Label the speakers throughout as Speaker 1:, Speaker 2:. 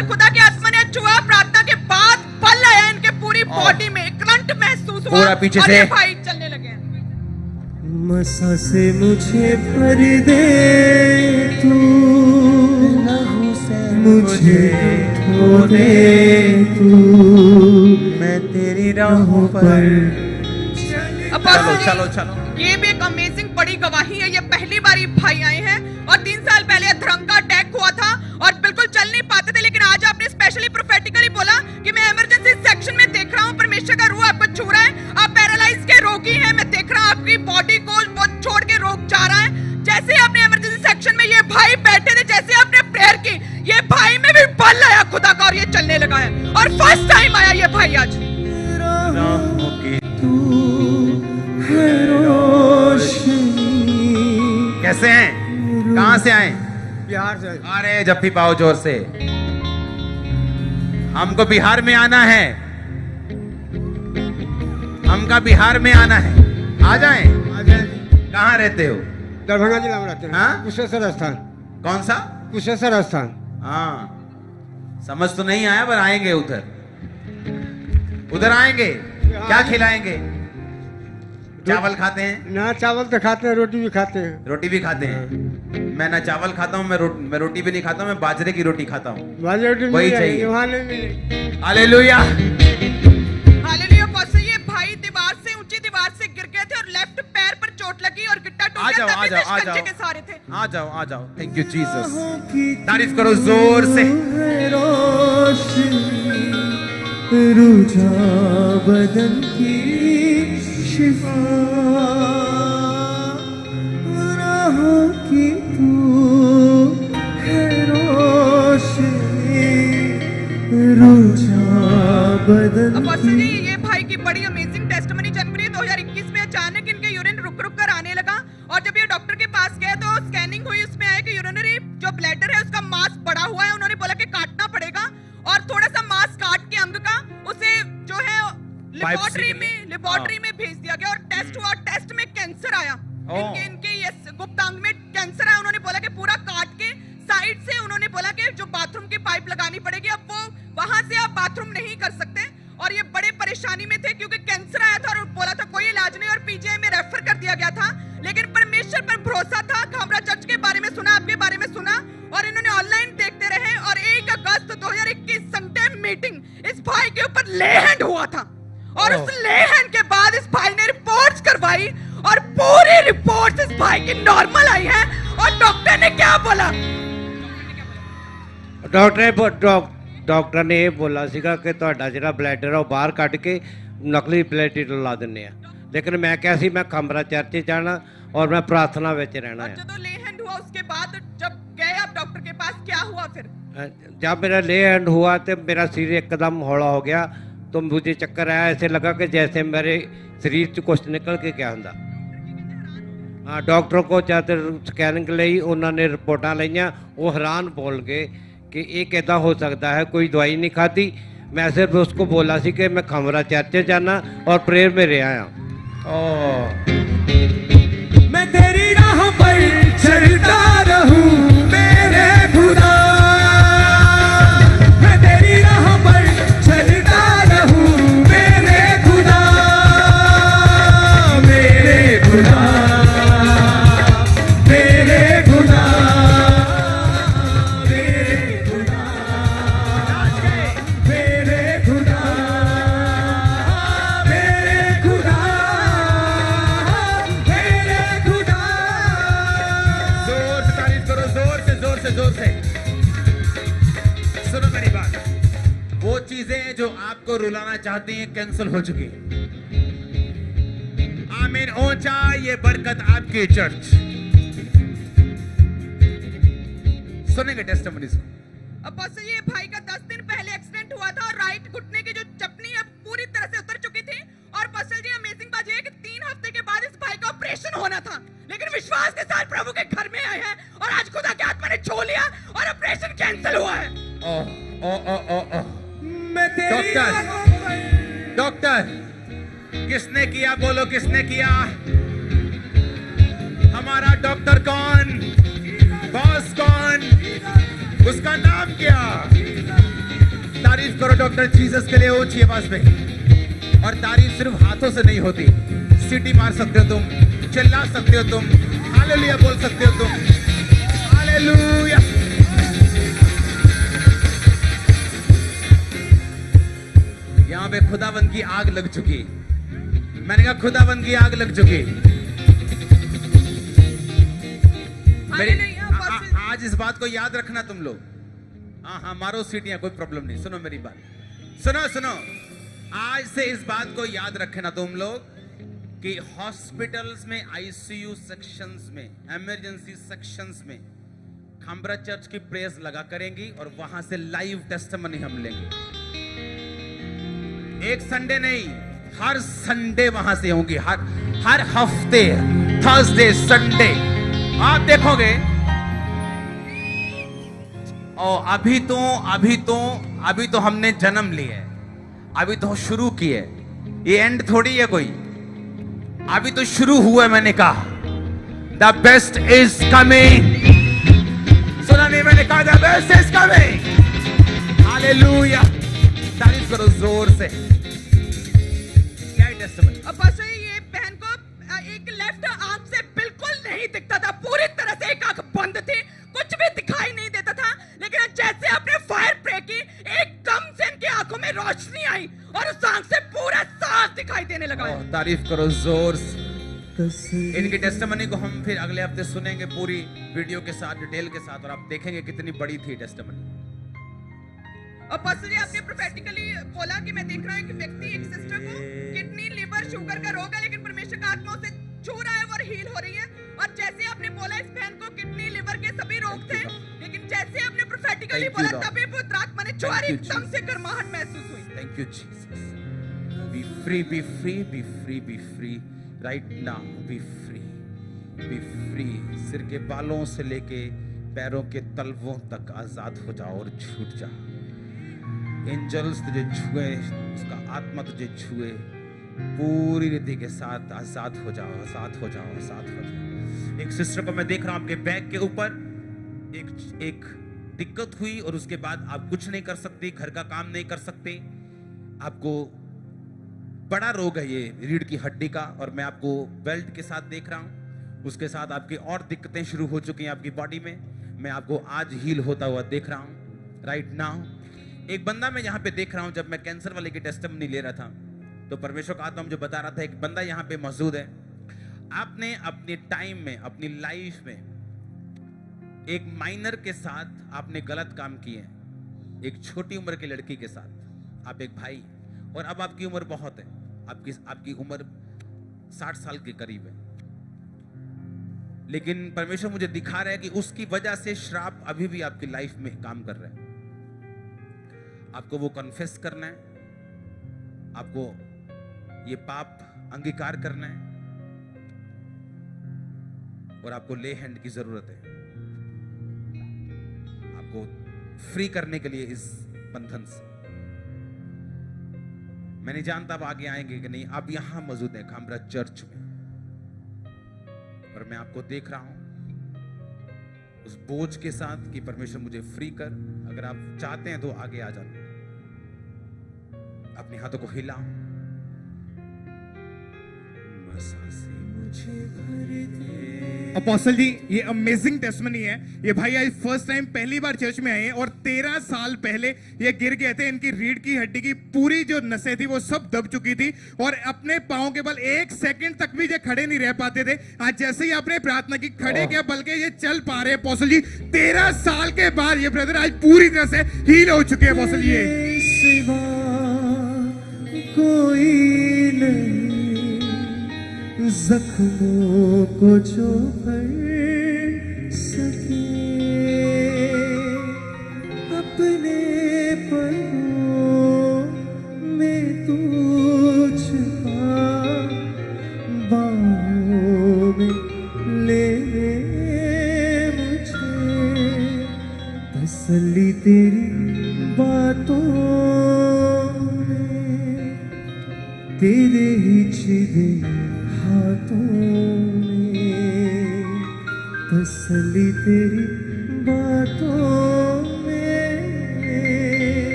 Speaker 1: और खुदा की आत्मा ने छुआ, प्रार्थना के बाद बल आया इनके पूरी बॉडी में, करंट महसूस हुआ
Speaker 2: पूरा पीछे
Speaker 1: और
Speaker 2: से
Speaker 1: ये भाई चलने लगे।
Speaker 3: मसा से मुझे भर दे तू, मुझे धो दे तू, मैं तेरी राहों पर।
Speaker 2: चलो चलो चलो।
Speaker 1: ये भी एक अमेजिंग बड़ी गवाही है। ये पहली बार ये भाई आए हैं और 3 साल पहले अधरंग का अटैक हुआ था और बिल्कुल चल नहीं पाते थे, लेकिन आज आपने स्पेशली प्रोफेटिकली बोला कि मैं इमरजेंसी सेक्शन में देख रहा हूँ परमेश्वर का रूह आपको छू रहा है, आप पैरालाइज के रोगी हैं, मैं देख रहा हूँ आपकी बॉडी को छोड़ के रोग जा रहा है। जैसे ही आपने इमरजेंसी सेक्शन में ये भाई बैठे थे, जैसे आपने प्रेयर की, ये भाई में भी बल आया खुदा का और ये चलने लगा है और फर्स्ट टाइम आया ये भाई आज।
Speaker 2: कैसे हैं? कहां से आए?
Speaker 3: बिहार से।
Speaker 2: अरे जप्फी पाओ जोर से। हमको बिहार में आना है, हमका बिहार में आना है। आ जाएं? कहाँ रहते हो?
Speaker 3: दरभंगा जिला में रहते हैं।
Speaker 2: हाँ?
Speaker 3: कुशेश्वर स्थान।
Speaker 2: कौन सा?
Speaker 3: कुशेश्वर स्थान।
Speaker 2: हाँ, समझ तो नहीं आया पर आएंगे उधर, उधर आएंगे। क्या खिलाएंगे? चावल खाते हैं
Speaker 3: ना? चावल तो खाते हैं, रोटी भी खाते हैं।
Speaker 2: रोटी भी खाते हैं। मैं ना चावल खाता हूँ, मैं रोटी भी नहीं खाता हूँ, मैं बाजरे की रोटी खाता हूँ।
Speaker 3: बाजरे रोटी
Speaker 2: वही
Speaker 3: मिल जाएगी,
Speaker 2: चाहिए।
Speaker 3: वहाँ नहीं मिलेगी।
Speaker 2: हालेलुया।
Speaker 1: हालेलुया। पास्टर ये भाई दीवार से, ऊंची दीवार से गिर गए थे और लेफ्ट पैर पर चोट लगी और गिट्टा टूट गया, तभी से शिकंजे के सहारे थे।
Speaker 2: आ जाओ आ जाओ। Thank you Jesus. तारीफ करो जोर से।
Speaker 3: रुझा बदन की शिफा, राहों की तू है रोशनी, रुझा बदन
Speaker 1: अब पास्टर
Speaker 3: की।
Speaker 1: जी ये भाई की बड़ी अमेजिंग टेस्टिमनी जनवरी 2021 में अचानक इनके यूरिन रुक रुक कर आने लगा और जब ये डॉक्टर के पास गए तो स्कैनिंग हुई, उसमें आया कि यूरिनरी जो ब्लैडर है उसका मास बढ़ा हुआ है। उन्होंने बोला कि काटना पड़ेगा और थोड़ा सा मास काट के अंग का उसे जो है लेबोरेटरी में भेज दिया गया और टेस्ट हुआ। टेस्ट में कैंसर आया, इनके ये गुप्तांग में कैंसर आया। उन्होंने बोला कि पूरा काट के साइड से, उन्होंने बोला कि जो बाथरूम की पाइप लगानी पड़ेगी, अब वो वहां से आप बाथरूम नहीं कर सकते और ये बड़े परेशानी में थे क्योंकि कैंसर आया था और बोला था कोई इलाज नहीं और पीजीआई में रेफर कर दिया गया था। लेकिन परमेश्वर पर भरोसा था। खामरा चर्च के बारे में सुना, आपके बारे में सुना और इन्होंने ऑनलाइन देखते रहे और 1 अगस्त 2021 संडे मीटिंग इस भाई के ऊपर ले हैंड हुआ था और उस ले हैंड के बाद इस भाई ने रिपोर्ट्स करवाई और पूरी रिपोर्ट्स इस भाई की नॉर्मल आई है। और डॉक्टर ने क्या बोला?
Speaker 4: ਡਾਕਟਰ ਨੇ ਇਹ ਬੋਲਾ ਸੀਗਾ ਕਿ ਤੁਹਾਡਾ ਜਿਹੜਾ ਬਲੈਡਰ ਆ ਉਹ ਬਾਹਰ ਕੱਢ ਕੇ ਨਕਲੀ ਪਲੇਟਲੇਟ ਲਾ ਦਿੰਨੇ ਆ, लेकिन मैं क्या सी मैं खामरा चर्च जाना और मैं प्रार्थना ਵਿੱਚ रहना है।
Speaker 1: जब ले हैंड हुआ उसके बाद जब गए आप डॉक्टर के पास, क्या हुआ फिर?
Speaker 4: जब मेरा ले हैंड हुआ तो मेरा शरीर एकदम हौला हो गया, तो मुझे चक्कर आया, ऐसे लगा कि जैसे मेरे शरीर से कुछ निकल के क्या ਹੁੰਦਾ। हाँ, डॉक्टर को जब स्कैनिंग ਲਈ ਉਹਨਾਂ ਨੇ ਰਿਪੋਰਟਾਂ ਲਈਆਂ, ਉਹ ਹੈਰਾਨ बोल गए कि ये कैदा हो सकता है, कोई दवाई नहीं खाती। मैं सिर्फ उसको बोला सी कि मैं खामरा चर्च जाना और प्रेयर में रहा हूँ।
Speaker 3: मैं तेरी राह पर चलता रहूं मेरे खुदा, मैं तेरी राह पर चलता रहूं मेरे खुदा, मेरे खुदा, मेरे खुदा, मेरे खुदा, मेरे खुदा, मेरे खुदा, मेरे खुदा।
Speaker 2: जोर से तारीफ करो, जोर से जोर से जोर से। सुनो मेरी बात, वो चीजें जो आपको रुलाना चाहती हैं कैंसिल हो चुकी हैं। आमीन। ऊंचा ये बरकत आपकी चर्च। सुनेंगे टेस्टिमनीज।
Speaker 1: अब बस ये भाई का 10 दिन पहले एक्सीडेंट हुआ था और राइट घुटने की जो चपनी है पूरी तरह से उतर चुकी थी और बसल जी अमेजिंग बात ये है कि 3 हफ्ते के बाद इस भाई का ऑपरेशन होना था, लेकिन विश्वास के साथ प्रभु के घर में आए हैं और आज खुदा की आत्मा ने छू लिया और ऑपरेशन कैंसिल हुआ है।
Speaker 2: डॉक्टर, डॉक्टर किसने किया? बोलो किसने किया? हमारा डॉक्टर कौन? बॉस कौन? उसका नाम क्या? तारीफ करो डॉक्टर जीसस के लिए ऊंची आवाज में। और तारीफ सिर्फ हाथों से नहीं होती, सीटी मार सकते हो तुम, चिल्ला सकते हो तुम, हालेलुया बोल सकते हो तुम, हालेलुया। यहां पे खुदावंद की आग लग चुकी। मैंने कहा खुदावंद की आग लग चुकी। आज इस बात को याद रखना तुम लोग। हाँ मारो सीटियां, कोई प्रॉब्लम नहीं। सुनो मेरी बात, सुनो। आज से इस बात को याद रखना तुम लोग कि हॉस्पिटल्स में, आईसीयू सेक्शंस में, इमरजेंसी सेक्शंस में खामरा चर्च की प्रेयर्स लगा करेंगी और वहां से लाइव टेस्टिमनी हम लेंगे। एक संडे नहीं, हर संडे वहां से होंगी, हर हफ्ते, थर्सडे, संडे आप देखोगे। और अभी तो हमने जन्म लिया है, अभी तो शुरू किए, ये एंड थोड़ी है कोई, अभी तो शुरू हुआ है। मैंने कहा द बेस्ट इज कमिंग। सुना नहीं मैंने कहा the best is coming. Hallelujah, तारीफ करो जोर से। क्या है टेस्टिमनी?
Speaker 1: अब बस ये बहन को एक लेफ्ट आंख से बिल्कुल नहीं दिखता था, पूरी तरह से एक आंख बंद थी, कुछ भी दिखाई नहीं देता था। लेकिन जैसे आपने फायर प्रे की, एकदम से इनकी आंखों में रोशनी आई और उस आंख से पूरा साफ दिखाई देने लगा।
Speaker 2: तारीफ करो जोर से। इनकी टेस्टिमनी को हम फिर अगले हफ्ते सुनेंगे पूरी वीडियो के साथ, डिटेल के साथ, और आप देखेंगे कितनी बड़ी थी टेस्टिमनी।
Speaker 1: और पास्टर जी आपने प्रोफेटिकली बोला कि मैं देख रहा हूं कि व्यक्ति, एक सिस्टर को किडनी, लिवर, शुगर का रोग है, लेकिन परमेश्वर का आत्मा उसे छू रहा है और हील हो रही है। और जैसे आपने बोला इस बहन को किडनी, लिवर के सभी रोग थे, लेकिन जैसे आपने प्रोफेटिकली बोला तभी पवित्र आत्मा ने छुआ, एकदम से गर्माहट महसूस हुई।
Speaker 2: Thank you Jesus. B free, B free, B free, B free right now. B free, B free. सिर के बालों से लेके पैरों के तलवों तक आजाद हो जाओ और छूट जाओ। एंजल्स तुझे छुए, उसका आत्मा तुझे छुए, पूरी रीति के साथ आजाद हो जाओ, आजाद हो जाओ, आजाद हो जाओ। एक सिस्टर को मैं देख रहा हूं आपके बैग के ऊपर एक दिक्कत हुई और उसके बाद आप कुछ नहीं कर सकते, घर का काम नहीं कर सकते, आपको बड़ा रोग है ये रीढ़ की हड्डी का, और मैं आपको बेल्ट के साथ देख रहा हूं। उसके साथ आपकी और दिक्कतें शुरू हो चुकी हैं आपकी बॉडी में। मैं आपको आज हील होता हुआ देख रहा हूं राइट नाउ। एक बंदा मैं यहाँ पे देख रहा हूं, जब मैं कैंसर वाले की टेस्टिमनी ले रहा था तो परमेश्वर का आत्मा मुझे बता रहा था, एक बंदा यहाँ पे मौजूद है। आपने अपने टाइम में, अपनी लाइफ में एक माइनर के साथ आपने गलत काम किए, एक छोटी उम्र की लड़की के साथ। आप एक भाई, और अब आपकी उम्र बहुत है, आपकी उम्र 60 साल के करीब है, लेकिन परमेश्वर मुझे दिखा रहा है कि उसकी वजह से श्राप अभी भी आपकी लाइफ में काम कर रहा है। आपको वो कन्फेस करना है, आपको ये पाप अंगीकार करना है, और आपको ले हैंड की जरूरत है आपको फ्री करने के लिए इस बंधन से। मैं नहीं जानता आप आगे आएंगे कि नहीं। आप यहां मौजूद हैं खामरा चर्च में, और मैं आपको देख रहा हूं उस बोझ के साथ कि परमेश्वर मुझे फ्री कर। अगर आप चाहते हैं तो आगे आ जाओ, अपने हाथों को हिलाओ।
Speaker 3: अपोस्टल जी, ये अमेजिंग टेस्टिमनी है। ये भाई आज फर्स्ट टाइम पहली बार चर्च में आए हैं, और 13 साल पहले ये गिर गए थे। इनकी रीढ़ की हड्डी की पूरी जो नसें थी वो सब दब चुकी थी, और अपने पांव के बल 1 सेकंड तक भी ये खड़े नहीं रह पाते थे। आज जैसे ही आपने प्रार्थना की, खड़े किया, बल्कि ये चल पा रहे हैं। अपोस्टल जी 13 साल के बाद ये ब्रदर आज पूरी तरह से हील हो चुके हैं। अपोस्टल जी,
Speaker 5: सिवा कोई नहीं, जख्मों को जो भर सके, अपने परों में तू छुपा, बाहों में ले मुझे, तसल्ली तेरी बातों में, तेरे ही छिदे हाथों में, तसल्ली तेरी बातों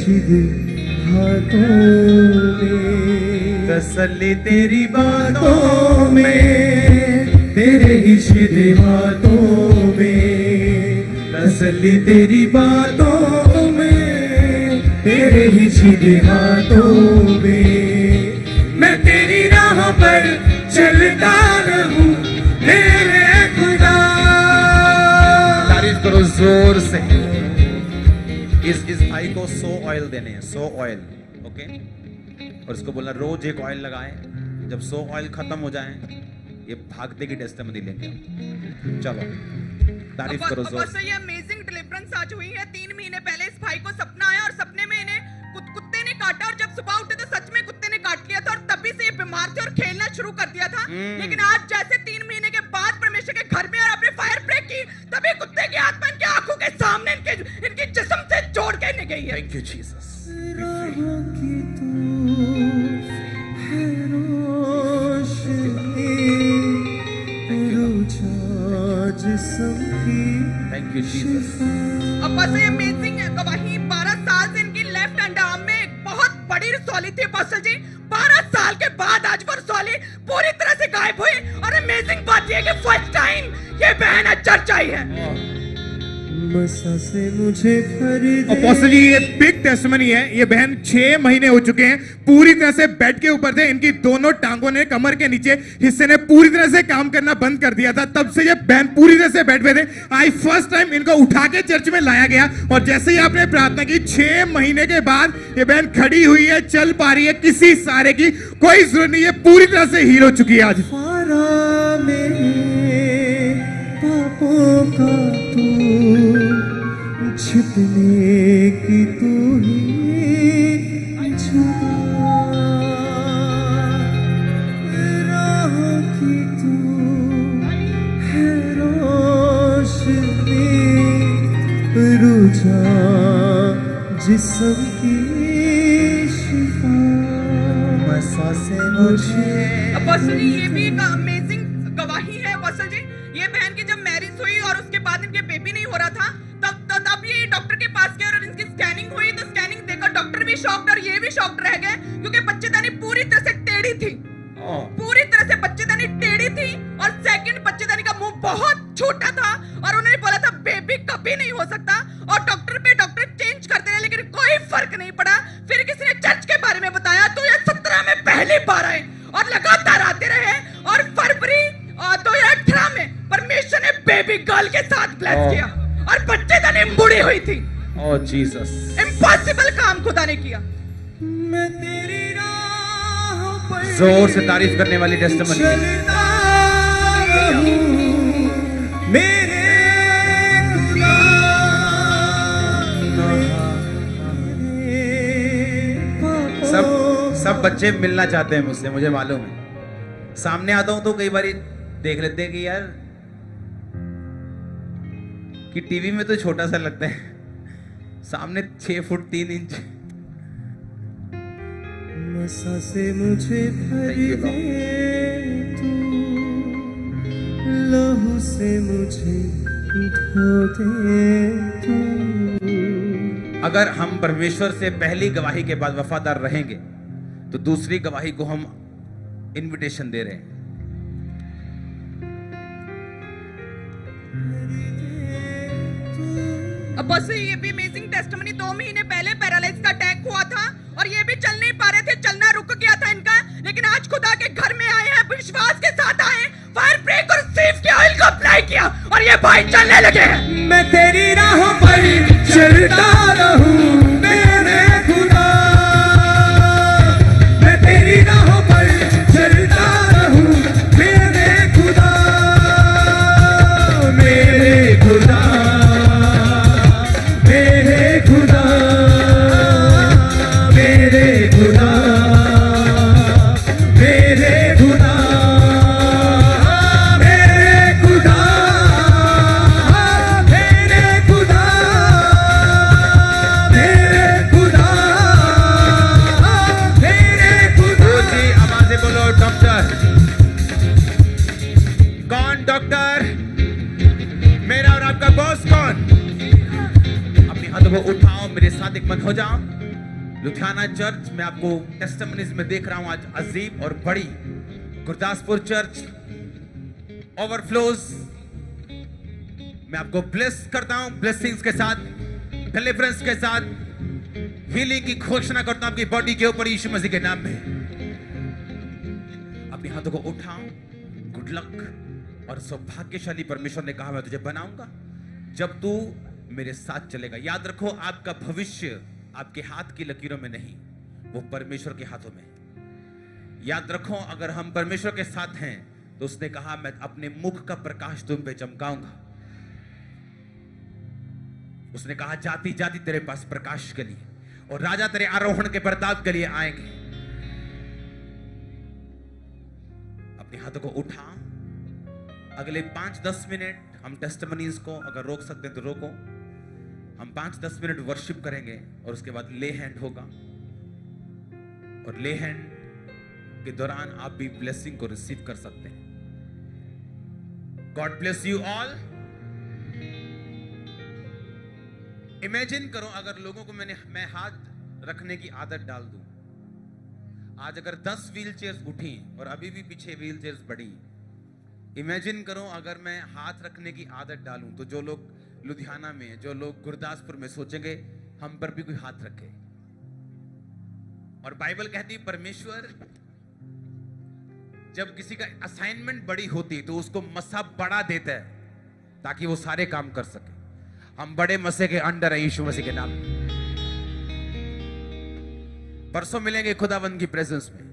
Speaker 5: सीधे हाथों में,
Speaker 2: तसल्ली तेरी
Speaker 5: बातों में, तेरे ही सीधे हाथों में, तसल्ली तेरी बातों में, तेरे ही सीधे हाथों में, मैं तेरी राह पर चलता रहूं मेरे खुदा।
Speaker 2: तारीफ करो जोर से। इस भाई को 100 ऑयल देने हैं, 100 ऑयल, ओके। और इसको बोलना रोज एक ऑयल लगाएं, जब 100 ऑयल खत्म हो जाए ये भागते की टेस्टिमनी लेंगे। चलो तारीफ करो जोर से।
Speaker 1: ये अमेजिंग डिलीवरेंस आज हुई है। 3 महीने पहले इस भाई को सपना आया और सपने में इन्हें कुत्ते ने काटा, और जब सुबह उठे तो सच में कुत्ते ने काट लिया था, और तभी से ये बीमार थे और खेलना शुरू कर दिया था। लेकिन आज जैसे 3 महीने के बाद परमेश्वर के घर में और आपने फायर ब्रेक की, तभी कुत्ते की आत्मा इनकी आंखों के सामने इनकी जिस्म से जोड़ के निकल गई है।
Speaker 2: Thank you Jesus.
Speaker 5: राहों की तू है रोशनी, रुझा जिस्म की
Speaker 2: थैंक यू जीसस।
Speaker 1: अब बस ये अमेजिंग गवाही 12 साल से इनकी लेफ्ट अंडरआर्म में एक बहुत बड़ी रसौली थी पास्टर जी। 12 साल के बाद आज वो रसौली पूरी तरह से गायब हुई, और अमेजिंग बात ये कि फर्स्ट टाइम ये बहन आज चर्च आई है।
Speaker 5: मसा से मुझे भर दे।
Speaker 3: अपोस्टल जी ये बिग टेस्टिमनी है। ये बहन 6 महीने हो चुके हैं, पूरी तरह से बेड के ऊपर थे। इनकी दोनों टांगों ने, कमर के नीचे हिस्से ने पूरी तरह से काम करना बंद कर दिया था। तब से ये बहन पूरी तरह से बेड पे थे। आई फर्स्ट टाइम इनको उठा के चर्च में लाया गया, और जैसे ही आपने प्रार्थना की 6 महीने के बाद ये बहन खड़ी हुई है, चल पा रही है। किसी सहारे की कोई जरूरत नहीं है, पूरी तरह से हील हो चुकी है आज।
Speaker 5: फारा मेरे पापों का तू, छिपने की तू ही जगह, राहों की तू है रोशनी, रुझा जिस्म की शिफा, मसा से मुझे।
Speaker 1: अपोस्टल जी ये भी एक अमेजिंग गवाही है अपोस्टल जी। ये बहन की जब मैरिज हुई और उसके बाद इनके बेबी नहीं हो रहा था, तब ये डॉक्टर के पास गए और इनकी स्कैनिंग हुई, तो स्कैनिंग देखकर डॉक्टर भी शॉक्ड और ये भी शॉक्ड रह गए, क्योंकि बच्चेदानी पूरी तरह से टेढ़ी थी। पूरी तरह से बच्चेदानी टेढ़ी थी, और सेकंड बच्चेदानी का मुंह बहुत छोटा था, और उन्होंने बोला था बेबी कभी नहीं हो सकता, और डॉक्टर पे डॉक्टर चेंज करते रहे, लेकिन कोई फर्क नहीं पड़ा। फिर किसी ने चर्च के बारे में बताया, तो ये 17 में पहली बार आए और लगातार आते रहे, और फरवरी 2018 में परमेश्वर ने बेबी गर्ल के साथ ब्लेस किया, और बच्चेदानी मुड़ी हुई थी।
Speaker 2: ओह जीसस,
Speaker 1: इम्पॉसिबल काम खुदा ने किया।
Speaker 5: मैं तेरी राहों पर
Speaker 2: जोर से तारीफ करने वाली टेस्टिमनी।
Speaker 5: चलता रहूं मेरे खुदा,
Speaker 2: सब बच्चे मिलना चाहते हैं मुझसे, मुझे मालूम है। सामने आता हूं तो कई बार देख लेते हैं कि यार कि टीवी में तो छोटा सा लगता है, सामने 6 फुट 3 इंच।
Speaker 5: मसा से मुझे भर
Speaker 2: Thank you, Lord.
Speaker 5: दे तू, लहू से मुझे धो दे तू।
Speaker 2: अगर हम परमेश्वर से पहली गवाही के बाद वफादार रहेंगे, तो दूसरी गवाही को हम इनविटेशन दे रहे हैं।
Speaker 1: अब बस ये भी अमेजिंग टेस्टिमनी। 2 महीने पहले पैरालाइज का अटैक हुआ था, और ये भी चल नहीं पा रहे थे, चलना रुक गया था इनका, लेकिन आज खुदा के घर में आए हैं, विश्वास के साथ आए, फायर ब्रेक और सीफ के ऑयल को अप्लाई किया, और ये भाई चलने लगे हैं।
Speaker 5: मैं तेरी राहों पर चलता रहूं मेरे खुदा, मैं तेरी राहों पर चलता रहूं मेरे खुदा, मेरे खुदा, मेरे खुदा, मेरे खुदा, मेरे खुदा, मेरे खुदा, मेरे खुदा, मेरे खुदा, मेरे खुदा।
Speaker 2: जी आवाज़ें बोलो डॉक्टर। कौन डॉक्टर? मेरा और आपका बॉस कौन? अपने हाथों को उठाओ, मेरे साथ एक मत हो जाओ। लुधियाना चर्च में आपको टेस्टिमनीज में देख रहा हूं आज अजीब और बड़ी। Gurdaspur church overflows. मैं आपको ब्लेस करता हूं ब्लेसिंग्स के साथ, डिलीवरेंस के साथ, हीलिंग की घोषणा करता हूं आपकी बॉडी के ऊपर यीशु मसीह के नाम में। अपने हाथों को उठाओ। गुड लक और सौभाग्यशाली परमेश्वर ने कहा मैं तुझे बनाऊंगा जब तू मेरे साथ चलेगा। याद रखो आपका भविष्य आपके हाथ की लकीरों में नहीं, वो परमेश्वर के हाथों में। याद रखो अगर हम परमेश्वर के साथ हैं तो उसने कहा मैं अपने मुख का प्रकाश तुम पे चमकाऊंगा। उसने कहा जाति जाति तेरे पास प्रकाश के लिए और राजा तेरे आरोहण के प्रताप के लिए आएंगे। अपने हाथों को उठा। अगले 5-10 मिनट हम टेस्टिमनीज को अगर रोक सकते हैं तो रोको। हम 5-10 मिनट वर्शिप करेंगे और उसके बाद ले हैंड होगा और ले हैंड के दौरान आप भी ब्लेसिंग को रिसीव कर सकते हैं। God bless you all. Imagine करो अगर लोगों को मैं हाथ रखने की आदत डाल दूं। आज अगर 10 व्हील चेयर्स उठी और अभी भी पीछे व्हील चेयर्स बढ़ी। इमेजिन करो अगर मैं हाथ रखने की आदत डालूं तो जो लोग लुधियाना में, जो लोग गुरदासपुर में सोचेंगे हम पर भी कोई हाथ रखे। और बाइबल कहती है परमेश्वर जब किसी का असाइनमेंट बड़ी होती तो उसको मसा बड़ा देता है ताकि वो सारे काम कर सके। हम बड़े मसे के अंडर है यीशु मसीह के नाम में। परसों मिलेंगे खुदावंद की प्रेजेंस में,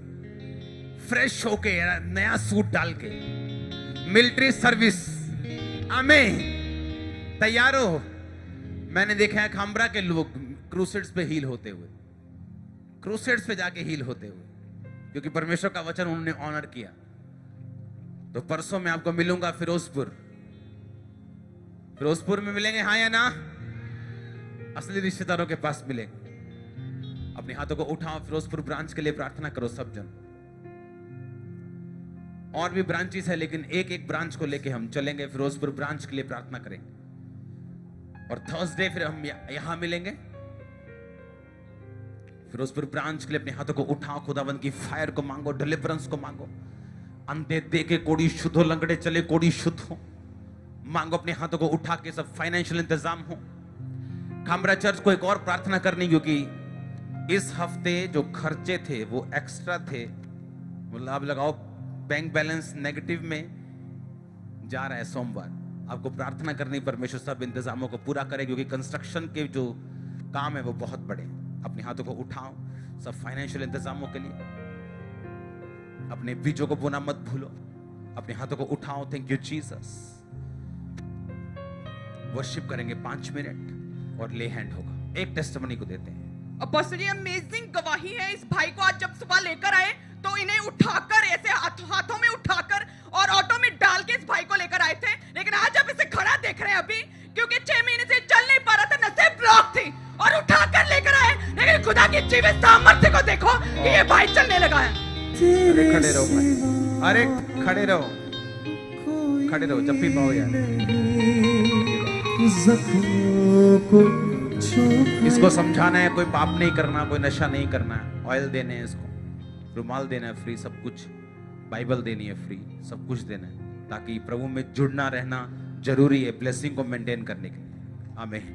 Speaker 2: फ्रेश होके नया सूट डाल के, मिलिट्री सर्विस। आमीन। तैयार हो। मैंने देखा है खामरा के लोग क्रूसेड्स पे हील होते हुए, क्रूसेड्स पे जाके हील होते हुए, क्योंकि परमेश्वर का वचन उन्होंने ऑनर किया। तो परसों मैं आपको मिलूंगा फिरोजपुर में मिलेंगे, हाँ या ना? असली रिश्तेदारों के पास मिलेंगे। अपने हाथों को उठाओ। फिरोजपुर ब्रांच के लिए प्रार्थना करो सब जन। और भी ब्रांचेस है लेकिन एक ब्रांच को लेके हम चलेंगे। फिरोजपुर ब्रांच के लिए प्रार्थना करेंगे और थर्सडे फिर हम यहां मिलेंगे। फिरोजपुर ब्रांच के लिए अपने हाथों को उठाओ। खुदावंद की फायर को मांगो, डिलीवरेंस को मांगो। अंधे देखे कोड़ी शुद्ध हो, लंगड़े चले कोड़ी शुद्ध हो। मांगो अपने हाथों को उठा के सब फाइनेंशियल इंतजाम हो। खामरा चर्च को एक और प्रार्थना करनी, क्योंकि इस हफ्ते जो खर्चे थे वो एक्स्ट्रा थे। मतलब आप लगाओ बैंक बैलेंस नेगेटिव में जा रहा है। सोमवार आपको प्रार्थना करनी, परमेश्वर सब इंतजामों को पूरा करे, क्योंकि कंस्ट्रक्शन के जो काम है वो बहुत बड़े। अपने हाथों को उठाओ सब फाइनेंशियल इंतजामों के लिए। अपने बीजों को बोना मत भूलो। अपने हाथों को उठाओ। Thank you Jesus. वर्शिप करेंगे 5 मिनट और ले हैंड होगा। एक टेस्टिमनी को देते हैं।
Speaker 1: अपोस्टल जी अमेजिंग गवाही है। इस भाई को आज जब सुबह लेकर आए तो इन्हें उठाकर ऐसे हाथों में उठाकर और ऑटो में डाल के इस भाई को लेकर आए थे। लेकिन आज आप इसे खड़ा देख रहे हैं अभी, क्योंकि 6 महीने से चल नहीं पा रहा था, नसें ब्लॉक थी, और उठाकर लेकर आए। लेकिन खुदा की जीवित सामर्थ्य को देखो कि ये भाई चलने लगा है।
Speaker 2: अरे खड़े रहो भाई। अरे खड़े रहो, खड़े रहो जब भी पाओ यार। इसको समझाना है कोई पाप नहीं करना, कोई नशा नहीं करना है। ऑयल देने हैं इसको, रुमाल देना है फ्री, सब कुछ, बाइबल देनी है फ्री, सब कुछ देना है, ताकि प्रभु में जुड़ना रहना जरूरी है ब्लेसिंग को मेंटेन करने के लिए। आमीन।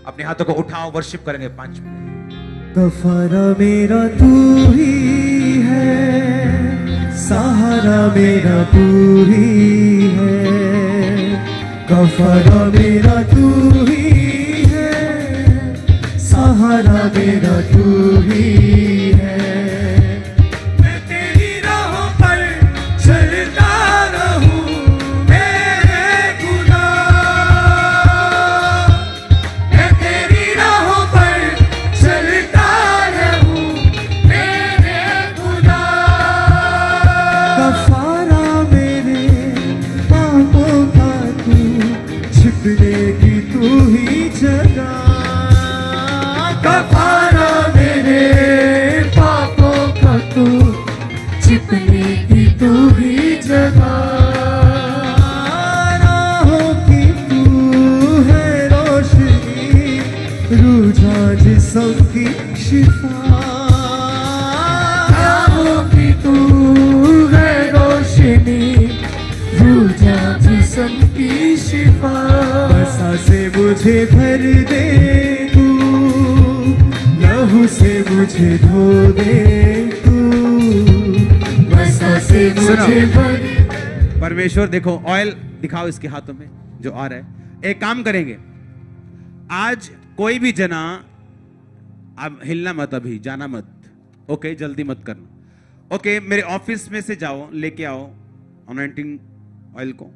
Speaker 2: अपने हाथों को उठाओ। वर्शिप करेंगे 5 मिनट।
Speaker 5: कफारा मेरा तू ही है, सहारा मेरा तू ही है। कफारा मेरा तू ही है, सहारा मेरा तू ही है। मैं तेरी राहों पर चलता रहूं मेरे खुदा। मैं तेरी राहों पर चलता रहूं मेरे खुदा। कफारा मेरे पापों का तू, छिपने की तू ही जगह। कफारा मेरे पापों का तू, छिपने की तू ही जगह। राहों की तू है रोशनी, रूझा जिस्म की शिफा। मुझे भर दे तू, लहू से मुझे धो दे तू, बसा से मुझे भर।
Speaker 2: परमेश्वर देखो, ऑयल दिखाओ इसके हाथों में जो आ रहा है। एक काम करेंगे, आज कोई भी जना, अब हिलना मत, अभी जाना मत, ओके? जल्दी मत करना, ओके? मेरे ऑफिस में से जाओ, लेके आओ अनॉइंटिंग ऑयल को।